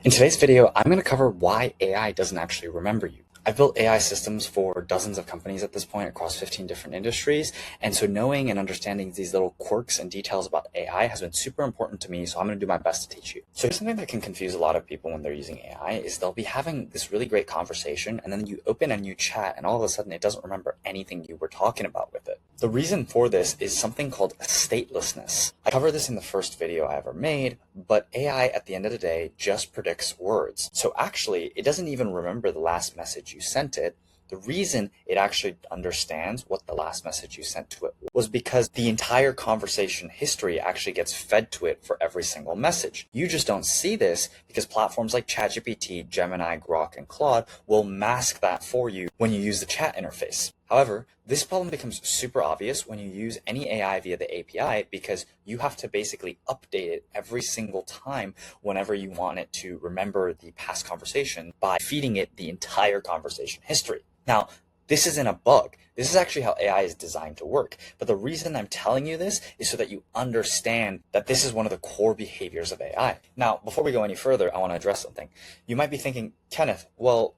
In today's video, I'm going to cover why AI doesn't actually remember you. I've built AI systems for dozens of companies at this point across 15 different industries, and so knowing and understanding these little quirks and details about AI has been super important to me, so I'm going to do my best to teach you. So something that can confuse a lot of people when they're using AI is they'll be having this really great conversation, and then you open a new chat, and all of a sudden it doesn't remember anything you were talking about with it. The reason for this is something called statelessness. I covered this in the first video I ever made, but AI at the end of the day just predicts words. So actually, it doesn't even remember the last message you sent it. The reason it actually understands what the last message you sent to it was because the entire conversation history actually gets fed to it for every single message. You just don't see this because platforms like ChatGPT, Gemini, Grok, and Claude will mask that for you when you use the chat interface. However, this problem becomes super obvious when you use any AI via the API because you have to basically update it every single time whenever you want it to remember the past conversation by feeding it the entire conversation history. Now, this isn't a bug. This is actually how AI is designed to work. But the reason I'm telling you this is so that you understand that this is one of the core behaviors of AI. Now, before we go any further, I want to address something. You might be thinking, Kenneth, well,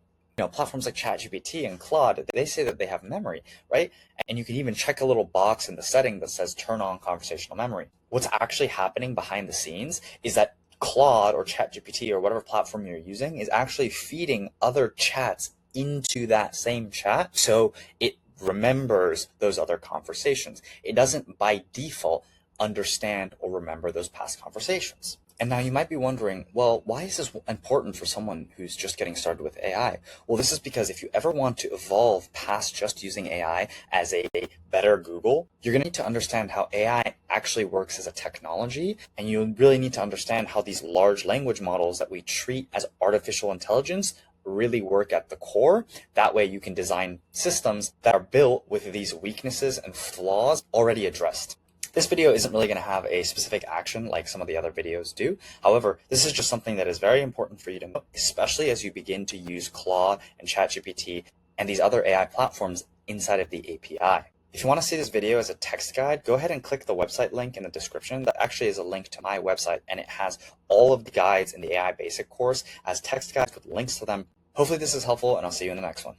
platforms like ChatGPT and Claude, they say that they have memory, right? And you can even check a little box in the setting that says turn on conversational memory. What's actually happening behind the scenes is that Claude or ChatGPT or whatever platform you're using is actually feeding other chats into that same chat, so it remembers those other conversations. It doesn't by default understand or remember those past conversations. And now you might be wondering, well, why is this important for someone who's just getting started with AI? Well, this is because if you ever want to evolve past just using AI as a better Google, you're going to need to understand how AI actually works as a technology, and you really need to understand how these large language models that we treat as artificial intelligence really work at the core. That way you can design systems that are built with these weaknesses and flaws already addressed. This video isn't really going to have a specific action like some of the other videos do. However, this is just something that is very important for you to know, especially as you begin to use Claude and ChatGPT and these other AI platforms inside of the API. If you want to see this video as a text guide, go ahead and click the website link in the description. That actually is a link to my website, and it has all of the guides in the AI Basic course as text guides with links to them. Hopefully this is helpful, and I'll see you in the next one.